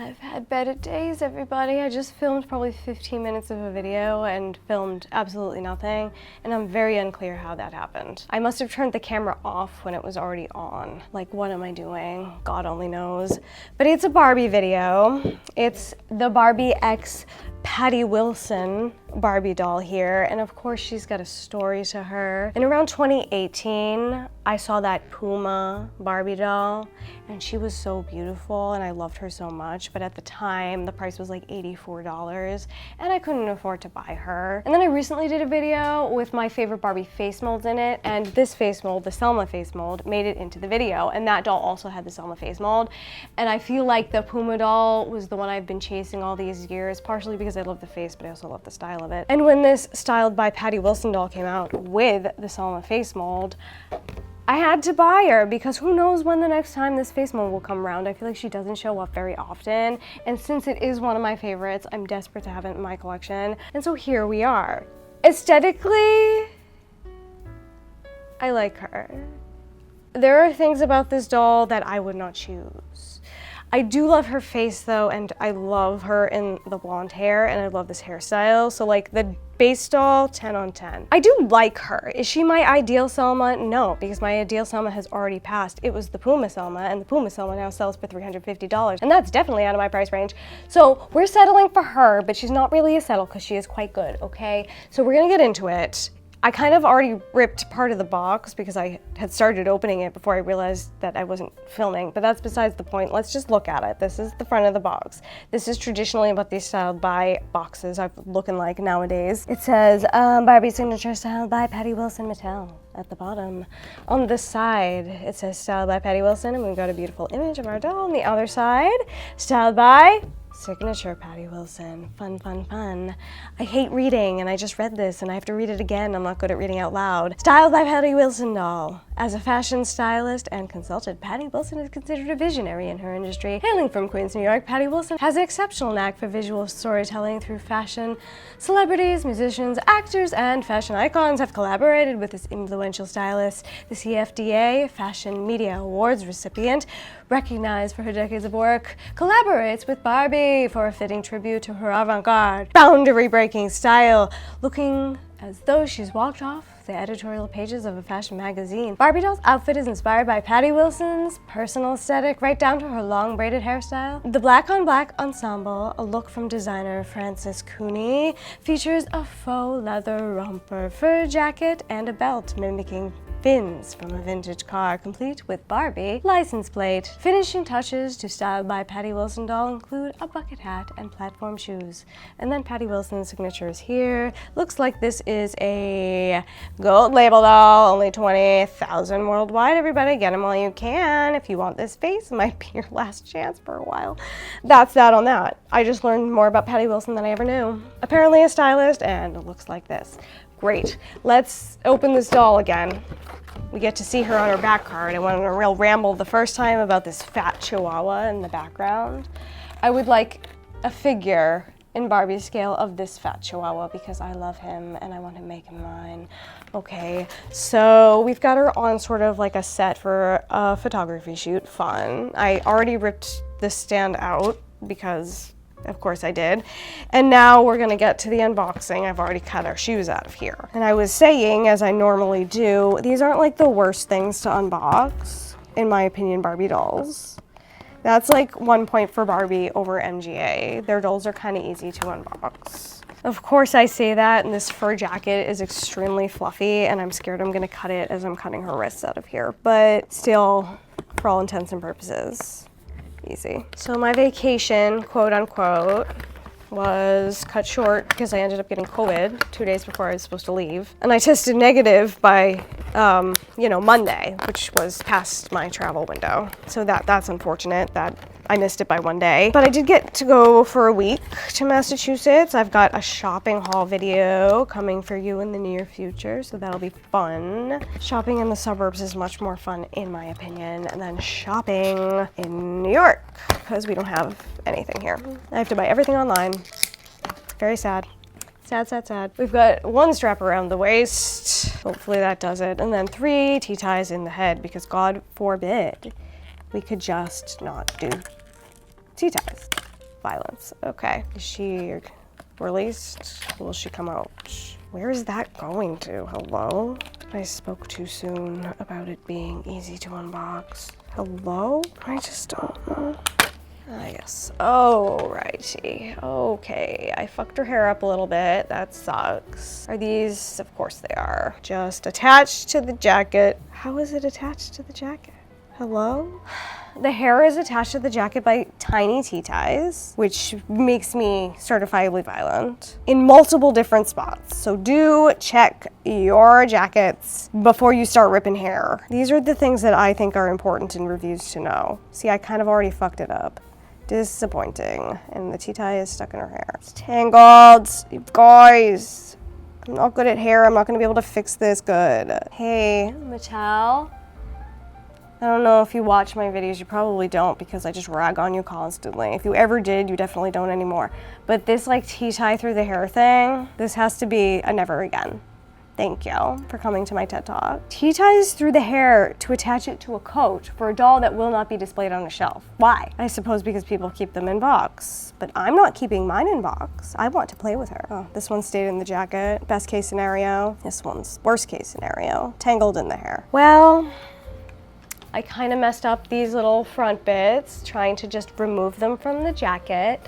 I've had better days, everybody. I just filmed probably 15 minutes of a video and filmed absolutely nothing, and I'm very unclear how that happened. I must have turned the camera off when it was already on. Like, what am I doing? God only knows. But it's a Barbie video. It's the Barbie X Patti Wilson Barbie doll here, and of course she's got a story to her. In around 2018, I saw that Puma Barbie doll, and she was so beautiful and I loved her so much, but at the time the price was like $84 and I couldn't afford to buy her. And then I recently did a video with my favorite Barbie face molds in it, and this face mold, the Selma face mold, made it into the video, and that doll also had the Selma face mold. And I feel like the Puma doll was the one I've been chasing all these years, partially because I love the face, but I also love the style of it. And when this Styled by Patti Wilson doll came out with the Selma face mold, I had to buy her because who knows when the next time this face mold will come around. I feel like she doesn't show up very often, and since it is one of my favorites, I'm desperate to have it in my collection. And so here we are. Aesthetically, I like her. There are things about this doll that I would not choose. I do love her face though, and I love her in the blonde hair, and I love this hairstyle. So like the base doll, 10 on 10. I do like her. Is she my ideal Selma? No, because my ideal Selma has already passed. It was the Puma Selma, and the Puma Selma now sells for $350, and that's definitely out of my price range. So we're settling for her, but she's not really a settle because she is quite good, okay? So we're gonna get into it. I kind of already ripped part of the box because I had started opening it before I realized that I wasn't filming, but that's besides the point. Let's just look at it. This is the front of the box. This is traditionally what these Styled by boxes are looking like nowadays. It says, Barbie signature Styled by Patti Wilson Mattel at the bottom. On the side, it says Styled by Patti Wilson, and we've got a beautiful image of our doll. On the other side, Styled by signature Patti Wilson. Fun, fun, fun. I hate reading, and I just read this, and I have to read it again. I'm not good at reading out loud. Styled by Patti Wilson doll. As a fashion stylist and consultant, Patti Wilson is considered a visionary in her industry. Hailing from Queens, New York, Patti Wilson has an exceptional knack for visual storytelling through fashion. Celebrities, musicians, actors, and fashion icons have collaborated with this influential stylist. The CFDA Fashion Media Awards recipient, recognized for her decades of work, collaborates with Barbie for a fitting tribute to her avant-garde, boundary-breaking style, looking as though she's walked off the editorial pages of a fashion magazine. Barbie doll's outfit is inspired by Patti Wilson's personal aesthetic, right down to her long braided hairstyle. The black on black ensemble, a look from designer Frances Cooney, features a faux leather romper, fur jacket, and a belt mimicking fins from a vintage car, complete with Barbie license plate. Finishing touches to Styled by Patti Wilson doll include a bucket hat and platform shoes. And then Patti Wilson's signature is here. Looks like this is a gold label doll, only 20,000 worldwide. Everybody get them while you can. If you want this face, it might be your last chance for a while. That's that on that. I just learned more about Patti Wilson than I ever knew. Apparently a stylist, and it looks like this. Great. Let's open this doll again. We get to see her on her back card. I went on a real ramble the first time about this fat chihuahua in the background. I would like a figure in Barbie scale of this fat chihuahua because I love him and I want to make him mine. Okay, so we've got her on sort of like a set for a photography shoot. Fun. I already ripped this stand out because of course I did. And now we're gonna get to the unboxing. I've already cut our shoes out of here. And I was saying, as I normally do, these aren't like the worst things to unbox, in my opinion, Barbie dolls. That's like 1 point for Barbie over MGA. Their dolls are kind of easy to unbox. Of course I say that, and this fur jacket is extremely fluffy, and I'm scared I'm gonna cut it as I'm cutting her wrists out of here. But still, for all intents and purposes, easy. So my vacation, quote unquote, was cut short because I ended up getting COVID 2 days before I was supposed to leave. And I tested negative by, Monday, which was past my travel window. So that's unfortunate that I missed it by 1 day. But I did get to go for a week to Massachusetts. I've got a shopping haul video coming for you in the near future, so that'll be fun. Shopping in the suburbs is much more fun, in my opinion, than shopping in New York, because we don't have anything here. I have to buy everything online. Very sad. Sad, sad, sad. We've got one strap around the waist. Hopefully that does it. And then 3 T-ties in the head, because God forbid we could just not do T-ties. Violence. Okay. Is she released? Will she come out? Where is that going to? Hello? I spoke too soon about it being easy to unbox. Hello? I just don't know. I guess. Oh, righty. Okay. I fucked her hair up a little bit. That sucks. Are these? Of course they are. Just attached to the jacket. How is it attached to the jacket? Hello? The hair is attached to the jacket by tiny tea ties, which makes me certifiably violent in multiple different spots. So do check your jackets before you start ripping hair. These are the things that I think are important in reviews to know. See, I kind of already fucked it up. Disappointing. And the tea tie is stuck in her hair. It's tangled. You guys, I'm not good at hair. I'm not going to be able to fix this good. Hey, Mattel. I don't know if you watch my videos, you probably don't because I just rag on you constantly. If you ever did, you definitely don't anymore. But this like tea tie through the hair thing, this has to be a never again. Thank you for coming to my TED Talk. Tea ties through the hair to attach it to a coat for a doll that will not be displayed on a shelf. Why? I suppose because people keep them in box. But I'm not keeping mine in box. I want to play with her. Oh, this one stayed in the jacket. Best case scenario. This one's worst case scenario. Tangled in the hair. Well, I kind of messed up these little front bits, trying to just remove them from the jacket,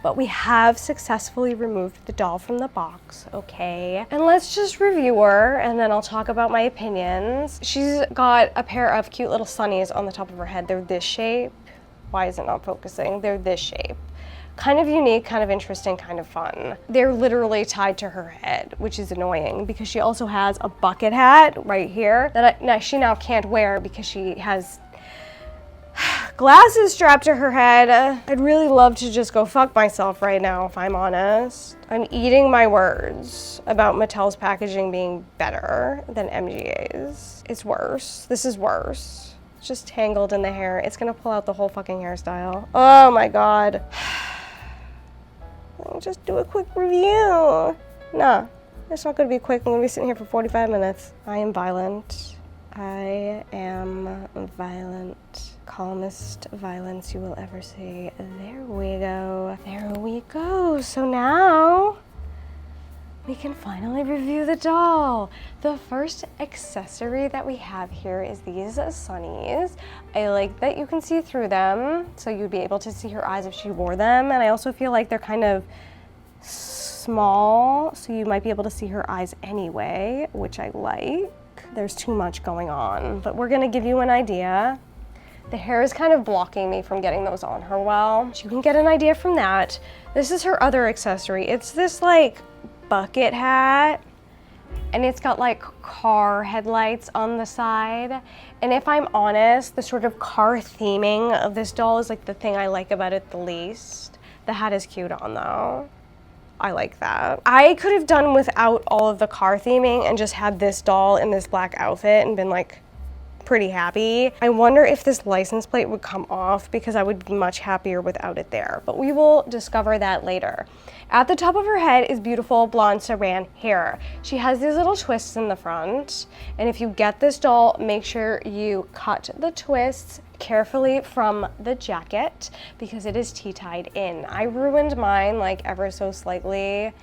but we have successfully removed the doll from the box, okay? And let's just review her, and then I'll talk about my opinions. She's got a pair of cute little sunnies on the top of her head. They're this shape. Why is it not focusing? They're this shape. Kind of unique, kind of interesting, kind of fun. They're literally tied to her head, which is annoying because she also has a bucket hat right here that she now can't wear because she has glasses strapped to her head. I'd really love to just go fuck myself right now, if I'm honest. I'm eating my words about Mattel's packaging being better than MGA's. It's worse. This is worse. It's just tangled in the hair. It's gonna pull out the whole fucking hairstyle. Oh my God. I'll just do a quick review. Nah, it's not gonna be quick. I'm gonna be sitting here for 45 minutes. I am violent. I am violent. Calmest violence you will ever see. There we go. There we go. So now we can finally review the doll. The first accessory that we have here is these sunnies. I like that you can see through them, so you'd be able to see her eyes if she wore them. And I also feel like they're kind of small, so you might be able to see her eyes anyway, which I like. There's too much going on, but we're gonna give you an idea. The hair is kind of blocking me from getting those on her well. You can get an idea from that. This is her other accessory. It's this like bucket hat, and it's got like car headlights on the side. And if I'm honest, the sort of car theming of this doll is like the thing I like about it the least. The hat is cute on though. I like that. I could have done without all of the car theming and just had this doll in this black outfit and been like pretty happy. I wonder if this license plate would come off because I would be much happier without it there, but we will discover that later. At the top of her head is beautiful blonde saran hair. She has these little twists in the front, and if you get this doll, make sure you cut the twists carefully from the jacket because it is tea-tied in. I ruined mine like ever so slightly.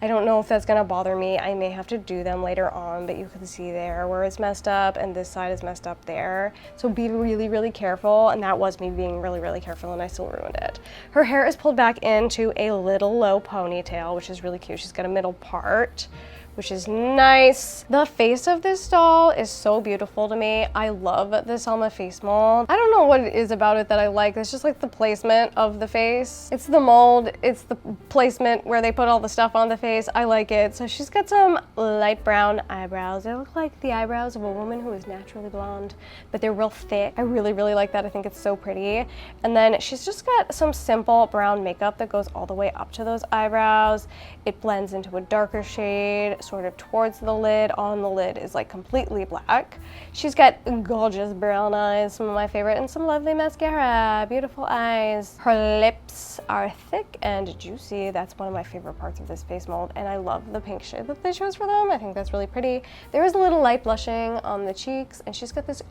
I don't know if that's gonna bother me. I may have to do them later on, but you can see there where it's messed up and this side is messed up there. So be really, really careful, and that was me being really, really careful and I still ruined it. Her hair is pulled back into a little low ponytail, which is really cute. She's got a middle part, which is nice. The face of this doll is so beautiful to me. I love the Selma face mold. I don't know what it is about it that I like. It's just like the placement of the face. It's the mold, it's the placement where they put all the stuff on the face. I like it. So she's got some light brown eyebrows. They look like the eyebrows of a woman who is naturally blonde, but they're real thick. I really, really like that. I think it's so pretty. And then she's just got some simple brown makeup that goes all the way up to those eyebrows. It blends into a darker shade, sort of towards the lid. On the lid is like completely black. She's got gorgeous brown eyes, some of my favorite, and some lovely mascara. Beautiful eyes. Her lips are thick and juicy. That's one of my favorite parts of this face mold, and I love the pink shade that they chose for them. I think that's really pretty. There is a little light blushing on the cheeks, and she's got this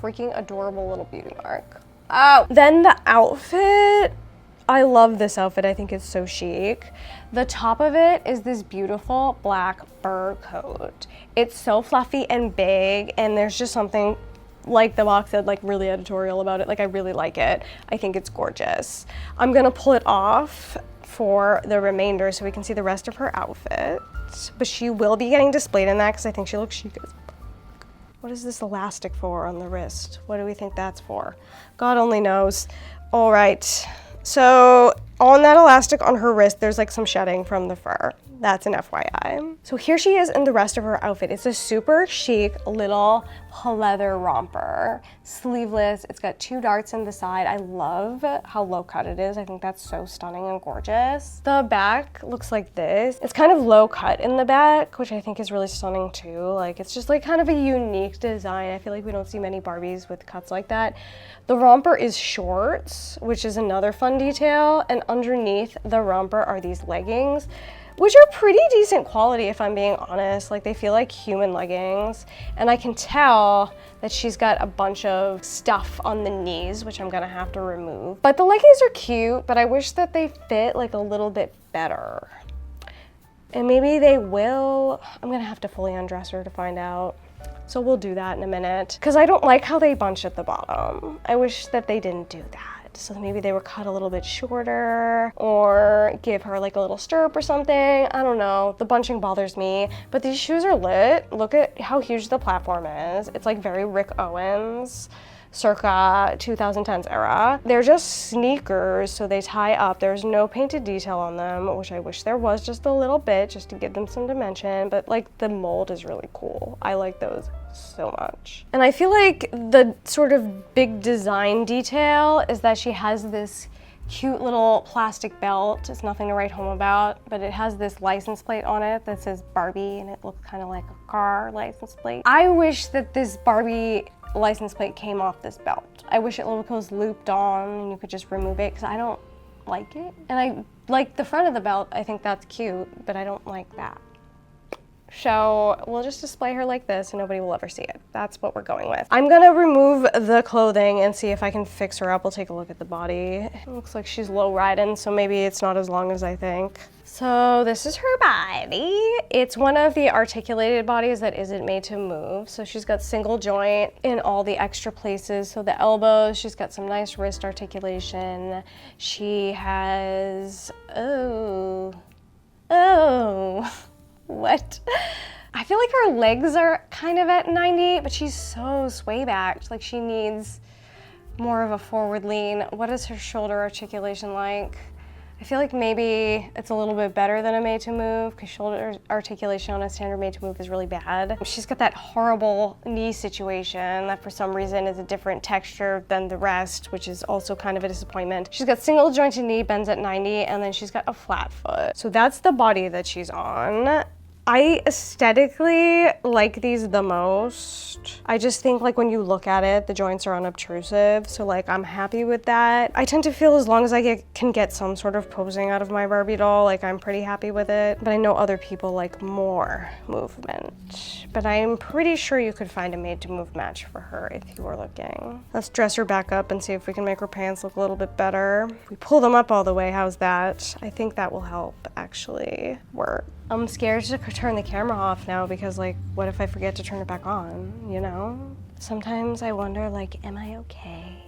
freaking adorable little beauty mark. Oh, then the outfit. I love this outfit. I think it's so chic. The top of it is this beautiful black fur coat. It's so fluffy and big, and there's just something, like the box said, like really editorial about it. Like, I really like it. I think it's gorgeous. I'm gonna pull it off for the remainder so we can see the rest of her outfit. But she will be getting displayed in that because I think she looks chic as fuck. What is this elastic for on the wrist? What do we think that's for? God only knows. All right, so on that elastic on her wrist, there's like some shedding from the fur. That's an FYI. So here she is in the rest of her outfit. It's a super chic little pleather romper, sleeveless. It's got 2 darts in the side. I love how low cut it is. I think that's so stunning and gorgeous. The back looks like this. It's kind of low cut in the back, which I think is really stunning too. Like, it's just like kind of a unique design. I feel like we don't see many Barbies with cuts like that. The romper is shorts, which is another fun detail. And underneath the romper are these leggings, which are pretty decent quality if I'm being honest. Like, they feel like human leggings. And I can tell that she's got a bunch of stuff on the knees, which I'm gonna have to remove. But the leggings are cute, but I wish that they fit like a little bit better. And maybe they will. I'm gonna have to fully undress her to find out. So we'll do that in a minute. Because I don't like how they bunch at the bottom. I wish that they didn't do that. So maybe they were cut a little bit shorter or give her like a little stirrup or something. I don't know. The bunching bothers me, but these shoes are lit. Look at how huge the platform is. It's like very Rick Owens, circa 2010s era. They're just sneakers, so they tie up. There's no painted detail on them, which I wish there was just a little bit, just to give them some dimension, but like the mold is really cool. I like those so much. And I feel like the sort of big design detail is that she has this cute little plastic belt. It's nothing to write home about, but it has this license plate on it that says Barbie, and it looks kind of like a car license plate. I wish that this Barbie license plate came off this belt. I wish it was looped on and you could just remove it, because I don't like it. And I like the front of the belt. I think that's cute, but I don't like that. So we'll just display her like this and nobody will ever see it. That's what we're going with. I'm gonna remove the clothing and see if I can fix her up. We'll take a look at the body. It looks like she's low riding, so maybe it's not as long as I think. So this is her body. It's one of the articulated bodies that isn't made to move. So she's got single joint in all the extra places. So the elbows, she's got some nice wrist articulation. She has, what? I feel like her legs are kind of at 90, but she's so sway backed. Like, she needs more of a forward lean. What is her shoulder articulation like? I feel like maybe it's a little bit better than a made to move, because shoulder articulation on a standard made to move is really bad. She's got that horrible knee situation that for some reason is a different texture than the rest, which is also kind of a disappointment. She's got single jointed knee, bends at 90, and then she's got a flat foot. So that's the body that she's on. I aesthetically like these the most. I just think, like, when you look at it, the joints are unobtrusive, so like I'm happy with that. I tend to feel as long as I can get some sort of posing out of my Barbie doll, like I'm pretty happy with it. But I know other people like more movement. But I'm pretty sure you could find a made to move match for her if you were looking. Let's dress her back up and see if we can make her pants look a little bit better. If we pull them up all the way, how's that? I think that will help actually work. I'm scared to turn the camera off now because, like, what if I forget to turn it back on, you know? Sometimes I wonder, like, am I okay?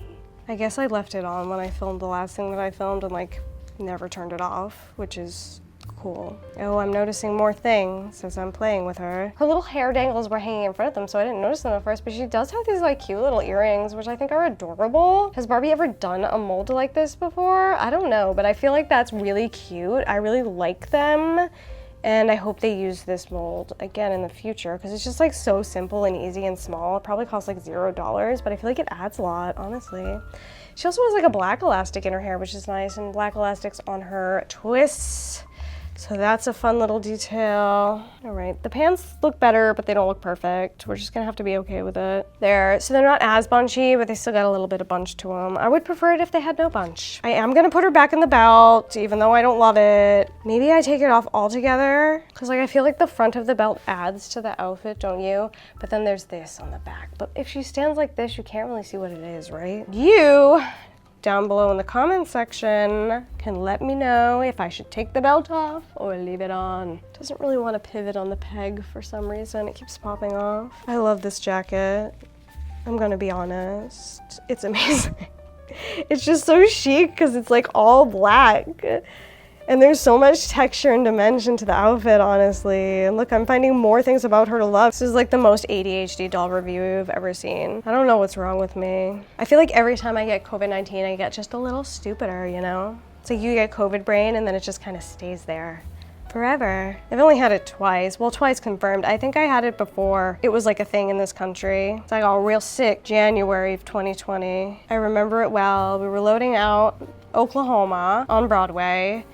I guess I left it on when I filmed the last thing that I filmed and, like, never turned it off, which is cool. Oh, I'm noticing more things as I'm playing with her. Her little hair dangles were hanging in front of them, so I didn't notice them at first, but she does have these, like, cute little earrings, which I think are adorable. Has Barbie ever done a mold like this before? I don't know, but I feel like that's really cute. I really like them. And I hope they use this mold again in the future, because it's just like so simple and easy and small. It probably costs like $0, but I feel like it adds a lot, honestly. She also has like a black elastic in her hair, which is nice, and black elastics on her twists. So that's a fun little detail. All right, the pants look better, but they don't look perfect. We're just gonna have to be okay with it. So they're not as bunchy, but they still got a little bit of bunch to them. I would prefer it if they had no bunch. I am gonna put her back in the belt, even though I don't love it. Maybe I take it off altogether, because like I feel like the front of the belt adds to the outfit, don't you? But then there's this on the back. But if she stands like this, you can't really see what it is, right? You down below in the comments section can let me know if I should take the belt off or leave it on. Doesn't really want to pivot on the peg for some reason. It keeps popping off. I love this jacket. I'm gonna be honest. It's amazing. It's just so chic because it's like all black. And there's so much texture and dimension to the outfit, honestly. And look, I'm finding more things about her to love. This is like the most ADHD doll review I've ever seen. I don't know what's wrong with me. I feel like every time I get COVID-19, I get just a little stupider, you know? It's like you get COVID brain and then it just kind of stays there forever. I've only had it twice. Well, twice confirmed. I think I had it before it was like a thing in this country. So I got real sick January of 2020. I remember it well. We were loading out Oklahoma on Broadway.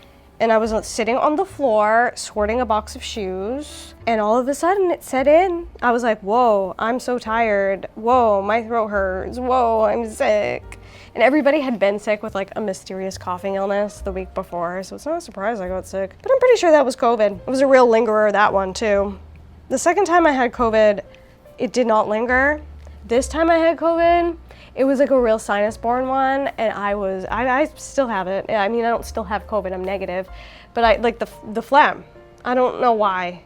And I was sitting on the floor sorting a box of shoes, and all of a sudden it set in. I was like, whoa, I'm so tired. Whoa, my throat hurts. Whoa, I'm sick. And everybody had been sick with like a mysterious coughing illness the week before, so it's not a surprise I got sick. But I'm pretty sure that was COVID. It was a real lingerer, that one too. The second time I had COVID, it did not linger. This time I had COVID, it was like a real sinus-borne one, and I still have it. I mean, I don't still have COVID, I'm negative, but I like the phlegm. I don't know why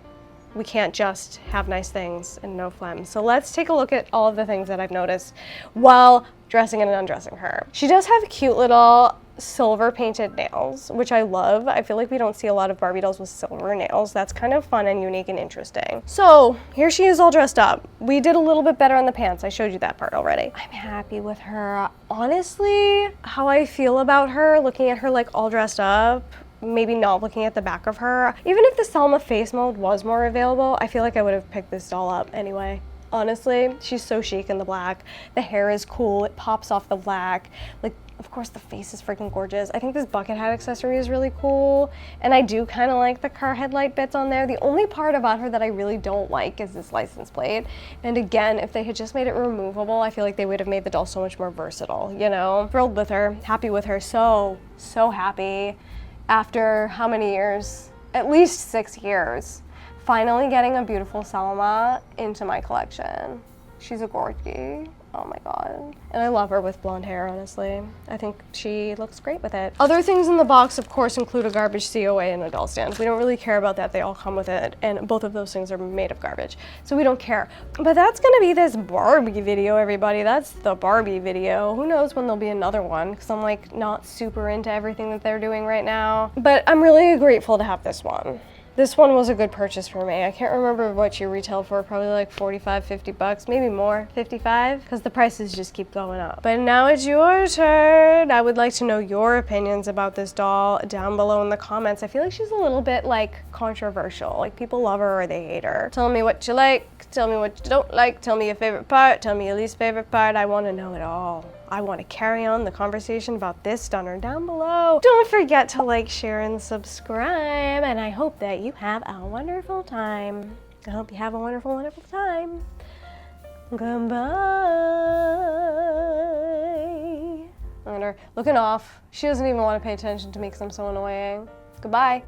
we can't just have nice things and no phlegm. So let's take a look at all of the things that I've noticed while dressing and undressing her. She does have cute little silver painted nails, which I love. I feel like we don't see a lot of Barbie dolls with silver nails. That's kind of fun and unique and interesting. So here she is all dressed up. We did a little bit better on the pants. I showed you that part already. I'm happy with her. Honestly, how I feel about her, looking at her like all dressed up, maybe not looking at the back of her. Even if the Selma face mold was more available, I feel like I would have picked this doll up anyway. Honestly, she's so chic in the black. The hair is cool. It pops off the black. Like, of course, the face is freaking gorgeous. I think this bucket hat accessory is really cool. And I do kind of like the car headlight bits on there. The only part about her that I really don't like is this license plate. And again, if they had just made it removable, I feel like they would have made the doll so much more versatile, you know? Thrilled with her, happy with her, so happy. After how many years? At least 6 years. Finally getting a beautiful Selma into my collection. She's a gorgie. Oh my god. And I love her with blonde hair, honestly. I think she looks great with it. Other things in the box, of course, include a garbage COA and a doll stand. We don't really care about that. They all come with it, and both of those things are made of garbage, so we don't care. But that's gonna be this Barbie video, everybody. That's the Barbie video. Who knows when there'll be another one, because I'm like not super into everything that they're doing right now. But I'm really grateful to have this one. This one was a good purchase for me. I can't remember what she retailed for, probably like 45, 50 bucks, maybe more, 55, because the prices just keep going up. But now it's your turn. I would like to know your opinions about this doll down below in the comments. I feel like she's a little bit like controversial. Like people love her or they hate her. Tell me what you like, tell me what you don't like, tell me your favorite part, tell me your least favorite part. I want to know it all. I want to carry on the conversation about this stunner down below. Don't forget to like, share, and subscribe, and I hope that you have a wonderful time. I hope you have a wonderful, wonderful time. Goodbye. Look at her looking off. She doesn't even want to pay attention to me because I'm so annoying. Goodbye.